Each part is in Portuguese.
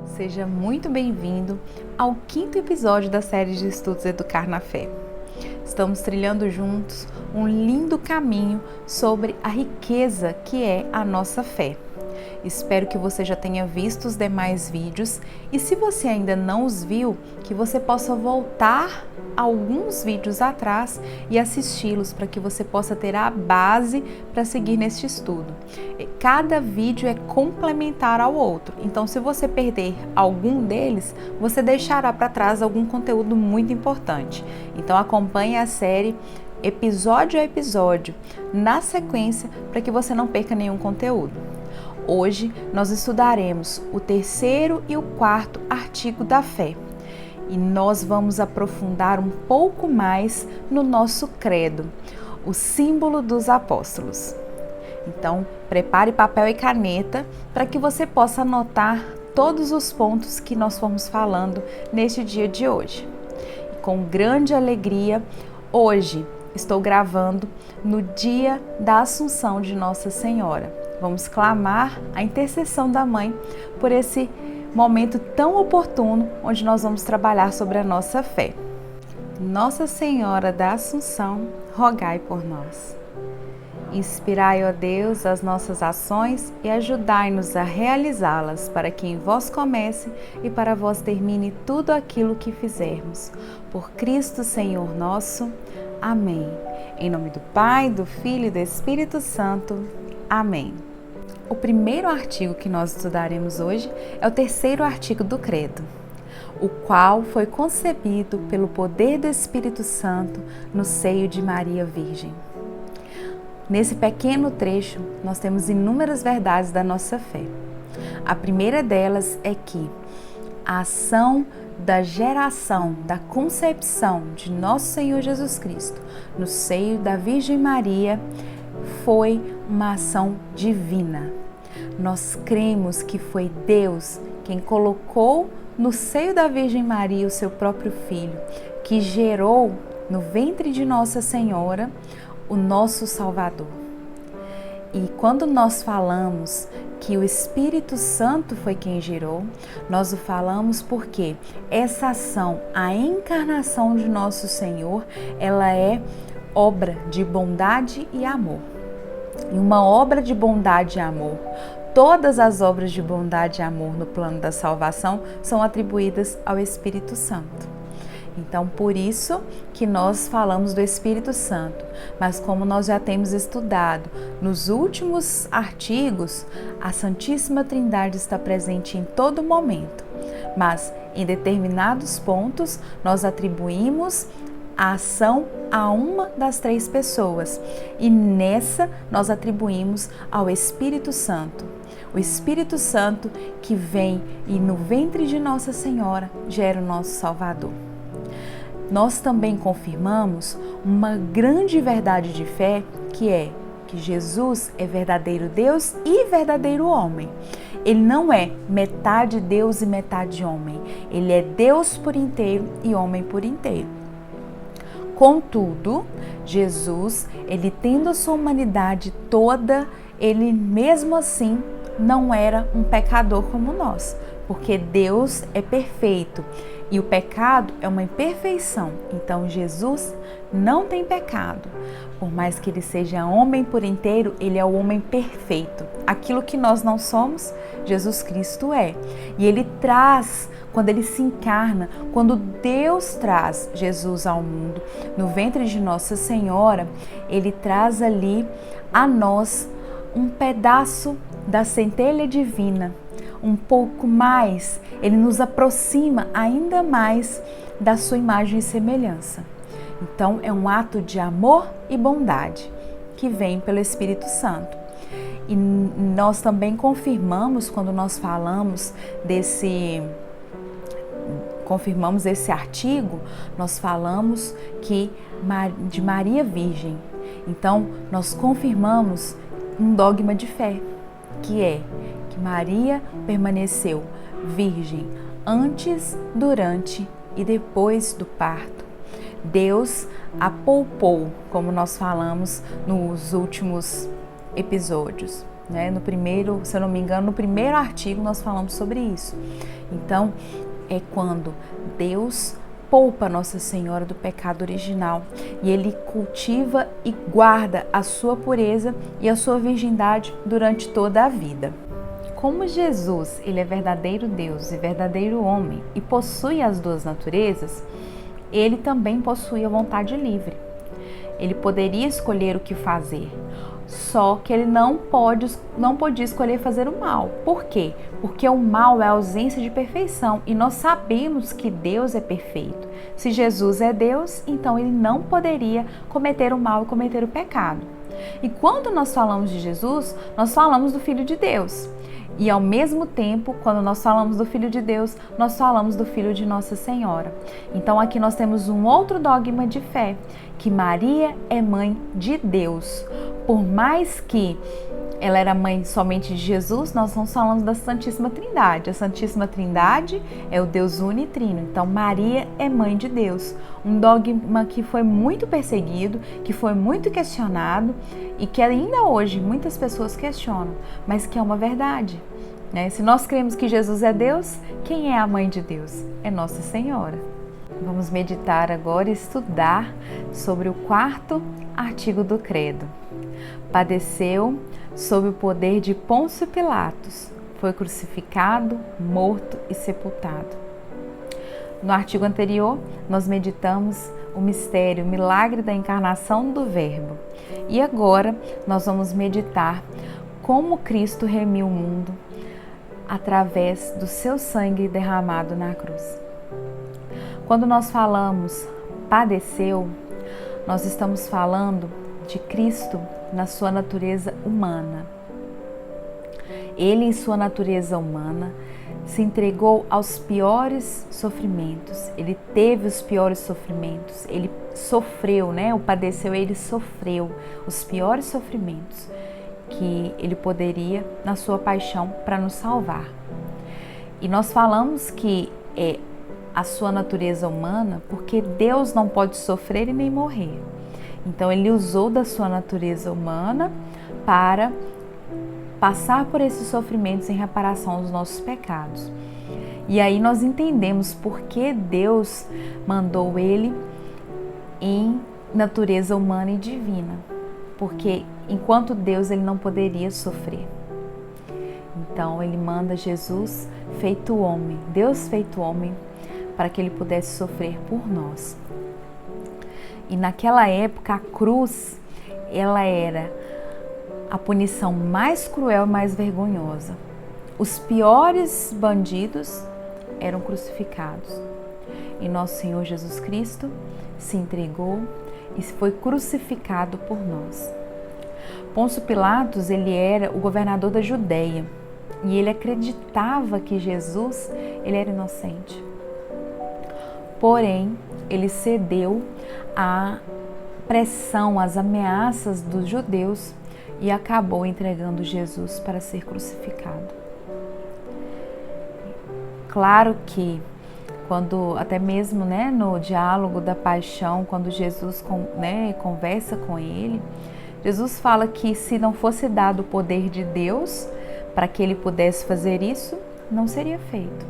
Seja muito bem-vindo ao 5º episódio da série de estudos Educar na Fé. Estamos trilhando juntos um lindo caminho sobre a riqueza que é a nossa fé. Espero que você já tenha visto os demais vídeos e se você ainda não os viu, que você possa voltar alguns vídeos atrás e assisti-los para que você possa ter a base para seguir neste estudo. Cada vídeo é complementar ao outro, então se você perder algum deles, você deixará para trás algum conteúdo muito importante. Então acompanhe a série episódio a episódio, na sequência, para que você não perca nenhum conteúdo. Hoje nós estudaremos o 3º e o 4º artigo da fé e nós vamos aprofundar um pouco mais no nosso credo, o símbolo dos apóstolos. Então, prepare papel e caneta para que você possa anotar todos os pontos que nós fomos falando neste dia de hoje. E com grande alegria, hoje estou gravando no dia da Assunção de Nossa Senhora. Vamos clamar a intercessão da Mãe por esse momento tão oportuno onde nós vamos trabalhar sobre a nossa fé. Nossa Senhora da Assunção, rogai por nós. Inspirai, ó Deus, as nossas ações e ajudai-nos a realizá-las, para que em vós comece e para vós termine tudo aquilo que fizermos. Por Cristo Senhor nosso. Amém. Em nome do Pai, do Filho e do Espírito Santo. Amém. O primeiro artigo que nós estudaremos hoje é o 3º artigo do Credo, o qual foi concebido pelo poder do Espírito Santo no seio de Maria Virgem. Nesse pequeno trecho, nós temos inúmeras verdades da nossa fé. A primeira delas é que a ação da geração, da concepção de nosso Senhor Jesus Cristo no seio da Virgem Maria foi uma ação divina. Nós cremos que foi Deus quem colocou no seio da Virgem Maria o seu próprio Filho, que gerou no ventre de Nossa Senhora o nosso Salvador. E quando nós falamos que o Espírito Santo foi quem gerou, nós o falamos porque essa ação, a encarnação de nosso Senhor, ela é obra de bondade e amor. E uma obra de bondade e amor, todas as obras de bondade e amor no plano da salvação são atribuídas ao Espírito Santo. Então, por isso que nós falamos do Espírito Santo, mas como nós já temos estudado nos últimos artigos, a Santíssima Trindade está presente em todo momento, mas em determinados pontos nós atribuímos a ação a uma das 3 pessoas e nessa nós atribuímos ao Espírito Santo. O Espírito Santo que vem e no ventre de Nossa Senhora gera o nosso Salvador. Nós também confirmamos uma grande verdade de fé que é que Jesus é verdadeiro Deus e verdadeiro homem. Ele não é metade Deus e metade homem. Ele é Deus por inteiro e homem por inteiro. Contudo, Jesus, ele tendo a sua humanidade toda, ele mesmo assim não era um pecador como nós, porque Deus é perfeito e o pecado é uma imperfeição. Então Jesus não tem pecado. Por mais que ele seja homem por inteiro, ele é o homem perfeito. Aquilo que nós não somos, Jesus Cristo é. E ele traz, quando ele se encarna, quando Deus traz Jesus ao mundo, no ventre de Nossa Senhora, ele traz ali a nós um pedaço da centelha divina, um pouco mais, ele nos aproxima ainda mais da sua imagem e semelhança. Então é um ato de amor e bondade que vem pelo Espírito Santo. E nós também confirmamos, quando nós falamos confirmamos esse artigo, nós falamos que de Maria Virgem. Então nós confirmamos um dogma de fé, que é que Maria permaneceu virgem antes, durante e depois do parto. Deus a poupou, como nós falamos nos últimos episódios. né? No primeiro, se eu não me engano, no primeiro artigo nós falamos sobre isso. Então, é quando Deus poupa Nossa Senhora do pecado original e Ele cultiva e guarda a sua pureza e a sua virgindade durante toda a vida. Como Jesus, Ele é verdadeiro Deus e verdadeiro homem e possui as duas naturezas, Ele também possui a vontade livre. Ele poderia escolher o que fazer, só que Ele não podia escolher fazer o mal. Por quê? Porque o mal é a ausência de perfeição e nós sabemos que Deus é perfeito. Se Jesus é Deus, então Ele não poderia cometer o mal e cometer o pecado. E quando nós falamos de Jesus, nós falamos do Filho de Deus. E ao mesmo tempo, quando nós falamos do Filho de Deus, nós falamos do Filho de Nossa Senhora. Então aqui nós temos um outro dogma de fé, que Maria é mãe de Deus. Por mais que ela era mãe somente de Jesus, nós estamos falando da Santíssima Trindade. A Santíssima Trindade é o Deus unitrino. Então Maria é mãe de Deus. Um dogma que foi muito perseguido, que foi muito questionado e que ainda hoje muitas pessoas questionam, mas que é uma verdade, né? Se nós cremos que Jesus é Deus, quem é a mãe de Deus? É Nossa Senhora. Vamos meditar agora e estudar sobre o 4º artigo do Credo. Padeceu sob o poder de Pôncio Pilatos, foi crucificado, morto e sepultado. No artigo anterior, nós meditamos o mistério, o milagre da encarnação do Verbo. E agora nós vamos meditar como Cristo remiu o mundo através do seu sangue derramado na cruz. Quando nós falamos padeceu, nós estamos falando de Cristo na sua natureza humana. Ele, em sua natureza humana, se entregou aos piores sofrimentos. Ele teve os piores sofrimentos. Ele sofreu, né? O padeceu, ele sofreu os piores sofrimentos que ele poderia na sua paixão para nos salvar. E nós falamos que é a sua natureza humana porque Deus não pode sofrer e nem morrer. Então ele usou da sua natureza humana para passar por esses sofrimentos em reparação aos nossos pecados. E aí nós entendemos por que Deus mandou ele em natureza humana e divina. Porque enquanto Deus ele não poderia sofrer. Então ele manda Jesus feito homem, Deus feito homem, para que ele pudesse sofrer por nós. E naquela época a cruz, ela era a punição mais cruel e mais vergonhosa. Os piores bandidos eram crucificados. E nosso Senhor Jesus Cristo se entregou e foi crucificado por nós. Pôncio Pilatos, ele era o governador da Judéia e ele acreditava que Jesus, ele era inocente. Porém, ele cedeu à pressão, às ameaças dos judeus e acabou entregando Jesus para ser crucificado. Claro que quando até mesmo, né, no diálogo da paixão, quando Jesus conversa com ele, Jesus fala que se não fosse dado o poder de Deus para que ele pudesse fazer isso, não seria feito.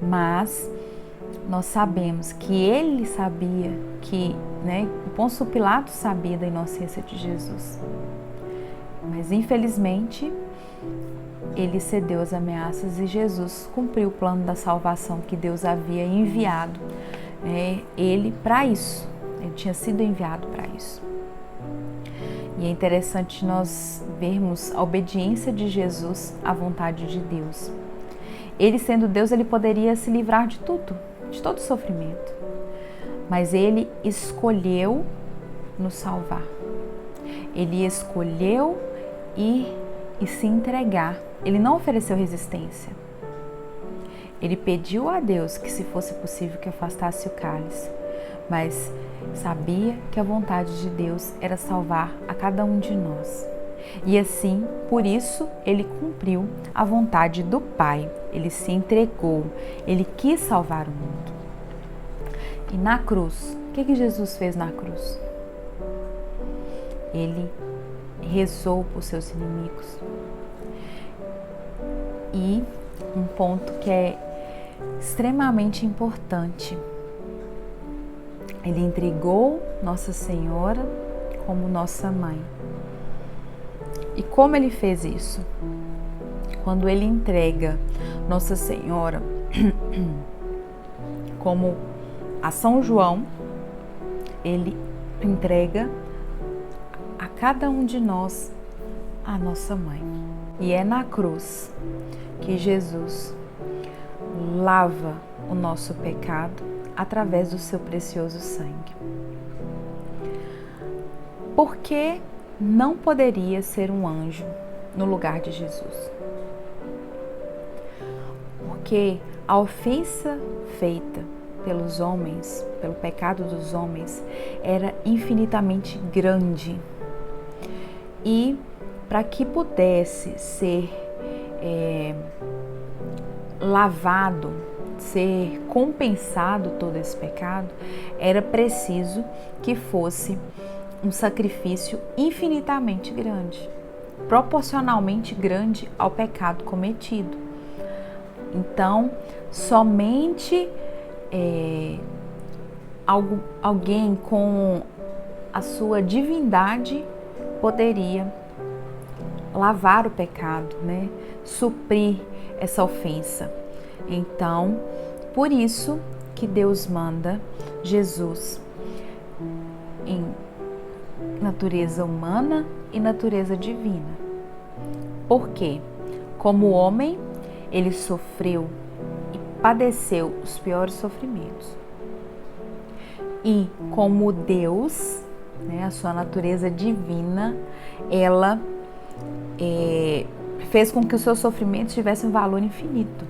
Mas nós sabemos que ele sabia que, o Pôncio Pilatos sabia da inocência de Jesus. Mas infelizmente ele cedeu às ameaças e Jesus cumpriu o plano da salvação que Deus havia enviado ele para isso. Ele tinha sido enviado para isso. E é interessante nós vermos a obediência de Jesus à vontade de Deus. Ele, sendo Deus, ele poderia se livrar de tudo, de todo sofrimento. Mas ele escolheu nos salvar. Ele escolheu ir e se entregar. Ele não ofereceu resistência. Ele pediu a Deus que, se fosse possível, que afastasse o cálice. Mas sabia que a vontade de Deus era salvar a cada um de nós. E assim, por isso, ele cumpriu a vontade do Pai. Ele se entregou, ele quis salvar o mundo. E na cruz, o que Jesus fez na cruz? Ele rezou por seus inimigos. E um ponto que é extremamente importante, ele entregou Nossa Senhora como nossa mãe. E como ele fez isso? Quando ele entrega Nossa Senhora como a São João, ele entrega a cada um de nós a nossa mãe. E é na cruz que Jesus lava o nosso pecado através do seu precioso sangue. Por que não poderia ser um anjo no lugar de Jesus? Porque a ofensa feita pelos homens, pelo pecado dos homens, era infinitamente grande. E para que pudesse ser lavado, ser compensado todo esse pecado, era preciso que fosse um sacrifício infinitamente grande, proporcionalmente grande ao pecado cometido. Então, somente alguém com a sua divindade poderia lavar o pecado, né? Suprir essa ofensa. Então, por isso que Deus manda Jesus em natureza humana e natureza divina. Por quê? Como homem, ele sofreu e padeceu os piores sofrimentos. E como Deus, né, a sua natureza divina, ela fez com que os seus sofrimentos tivessem um valor infinito.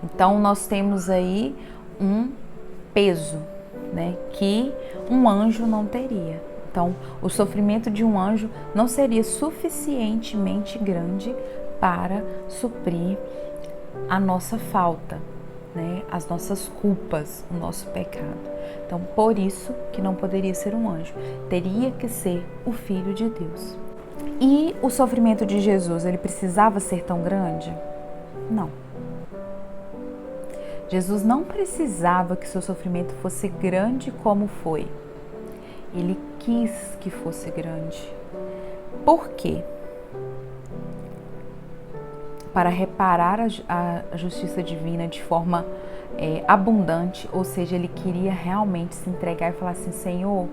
Então, nós temos aí um peso, né, que um anjo não teria. Então, o sofrimento de um anjo não seria suficientemente grande para suprir a nossa falta, né, as nossas culpas, o nosso pecado. Então, por isso que não poderia ser um anjo, teria que ser o Filho de Deus. E o sofrimento de Jesus, ele precisava ser tão grande? Não. Jesus não precisava que seu sofrimento fosse grande como foi. Ele quis que fosse grande. Por quê? Para reparar a justiça divina de forma abundante, ou seja, ele queria realmente se entregar e falar assim: Senhor,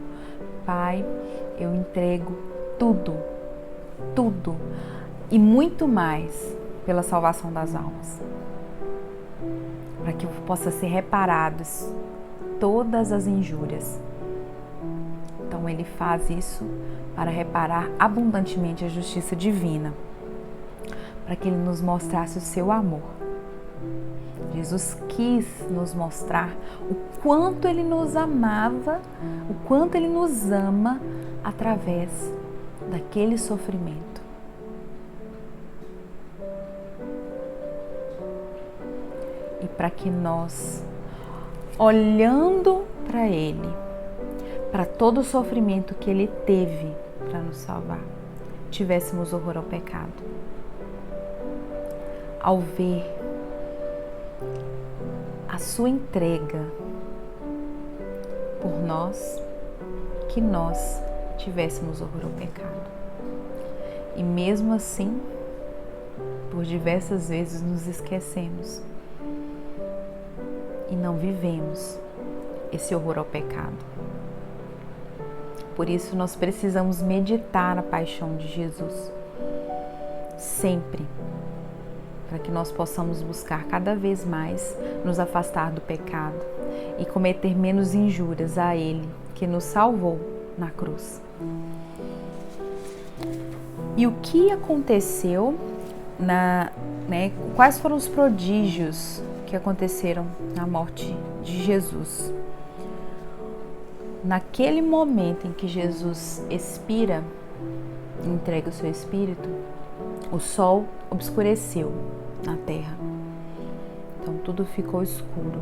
Pai, eu entrego tudo, tudo e muito mais pela salvação das almas, para que possa ser reparadas todas as injúrias. Então ele faz isso para reparar abundantemente a justiça divina, para que ele nos mostrasse o seu amor. Jesus quis nos mostrar o quanto ele nos amava, o quanto ele nos ama através daquele sofrimento. E para que nós, olhando para ele, para todo o sofrimento que ele teve para nos salvar, tivéssemos horror ao pecado. Ao ver a sua entrega por nós, que nós tivéssemos horror ao pecado. E mesmo assim, por diversas vezes nos esquecemos e não vivemos esse horror ao pecado. Por isso nós precisamos meditar na paixão de Jesus sempre, para que nós possamos buscar cada vez mais nos afastar do pecado e cometer menos injúrias a Ele, que nos salvou na cruz. E o que aconteceu, quais foram os prodígios que aconteceram na morte de Jesus? Naquele momento em que Jesus expira, entrega o seu espírito, o sol obscureceu na terra. Então tudo ficou escuro.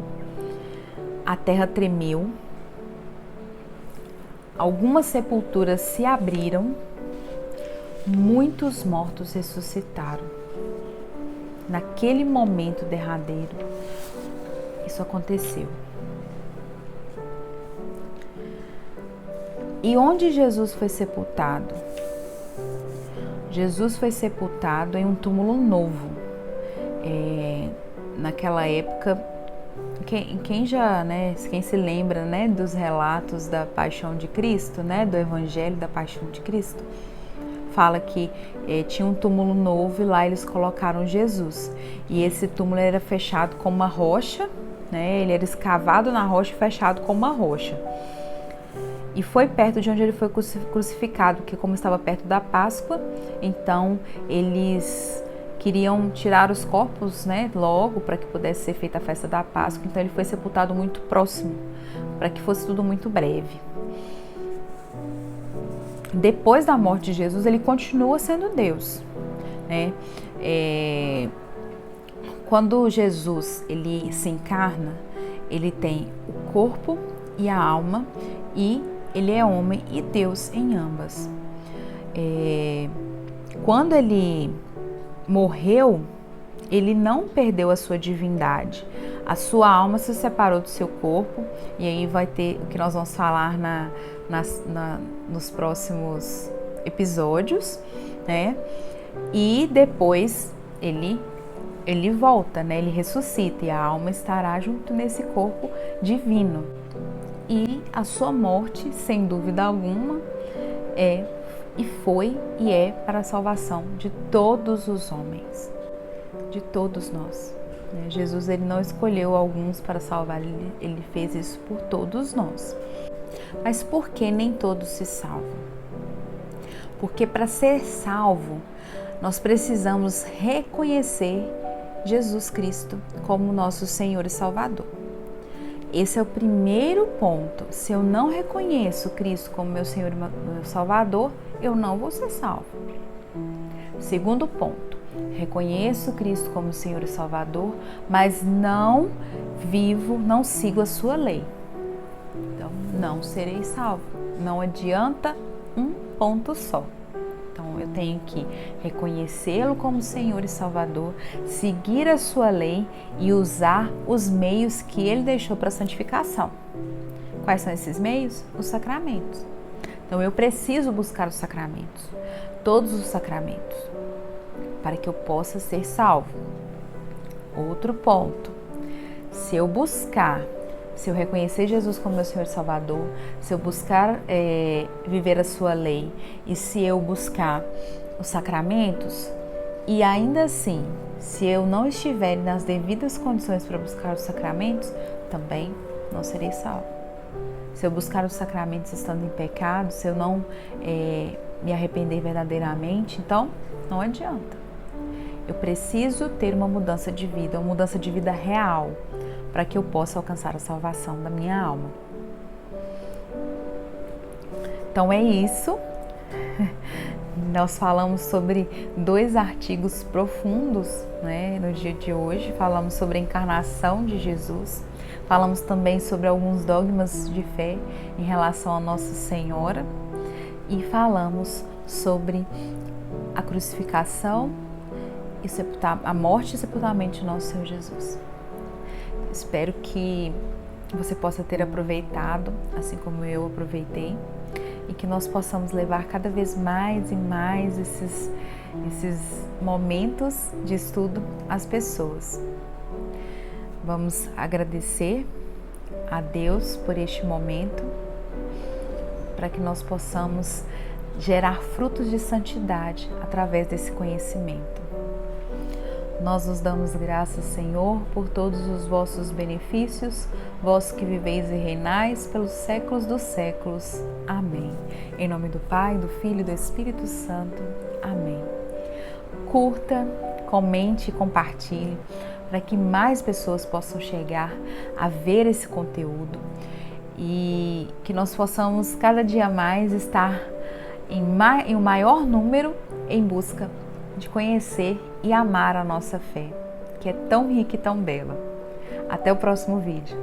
A terra tremeu algumas sepulturas se abriram, muitos mortos ressuscitaram. Naquele momento derradeiro, isso aconteceu. E onde Jesus foi sepultado? Jesus foi sepultado em um túmulo novo. Naquela época, quem se lembra, dos relatos da Paixão de Cristo, do Evangelho da Paixão de Cristo, fala que tinha um túmulo novo e lá eles colocaram Jesus. E esse túmulo era fechado com uma rocha, ele era escavado na rocha e fechado com uma rocha. E foi perto de onde ele foi crucificado, porque como estava perto da Páscoa, então eles queriam tirar os corpos, logo, para que pudesse ser feita a festa da Páscoa. Então ele foi sepultado muito próximo, para que fosse tudo muito breve. Depois da morte de Jesus, ele continua sendo Deus, Quando Jesus ele se encarna, ele tem o corpo e a alma, e ele é homem e Deus em ambas. Quando ele morreu, ele não perdeu a sua divindade. A sua alma se separou do seu corpo, e aí vai ter o que nós vamos falar nos próximos episódios, E depois ele volta, ele ressuscita, e a alma estará junto nesse corpo divino. E a sua morte, sem dúvida alguma, foi e é para a salvação de todos os homens, de todos nós. Jesus ele não escolheu alguns para salvar, ele fez isso por todos nós. Mas por que nem todos se salvam? Porque para ser salvo, nós precisamos reconhecer Jesus Cristo como nosso Senhor e Salvador. Esse é o primeiro ponto. Se eu não reconheço Cristo como meu Senhor e meu Salvador, eu não vou ser salvo. Segundo ponto, reconheço Cristo como Senhor e Salvador, mas não sigo a sua lei. Então, não serei salvo. Não adianta um ponto só. Então, eu tenho que reconhecê-lo como Senhor e Salvador, seguir a sua lei e usar os meios que ele deixou para a santificação. Quais são esses meios? Os sacramentos. Então, eu preciso buscar os sacramentos, todos os sacramentos, para que eu possa ser salvo. Outro ponto, se eu reconhecer Jesus como meu Senhor e Salvador, se eu buscar viver a sua lei, e se eu buscar os sacramentos, e ainda assim, se eu não estiver nas devidas condições para buscar os sacramentos, também não serei salvo. Se eu buscar os sacramentos estando em pecado, se eu não me arrepender verdadeiramente, então não adianta. Eu preciso ter uma mudança de vida real, para que eu possa alcançar a salvação da minha alma. Então é isso. Nós falamos sobre 2 artigos profundos, no dia de hoje. Falamos sobre a encarnação de Jesus. Falamos também sobre alguns dogmas de fé em relação a Nossa Senhora. E falamos sobre a crucificação, a morte e sepultamento de nosso Senhor Jesus. Espero que você possa ter aproveitado, assim como eu aproveitei, e que nós possamos levar cada vez mais e mais esses momentos de estudo às pessoas. Vamos agradecer a Deus por este momento, para que nós possamos gerar frutos de santidade através desse conhecimento. Nós nos damos graças, Senhor, por todos os vossos benefícios, vós que viveis e reinais pelos séculos dos séculos. Amém. Em nome do Pai, do Filho e do Espírito Santo. Amém. Curta, comente e compartilhe, para que mais pessoas possam chegar a ver esse conteúdo e que nós possamos cada dia mais estar em um maior número em busca de conhecer e amar a nossa fé, que é tão rica e tão bela. Até o próximo vídeo.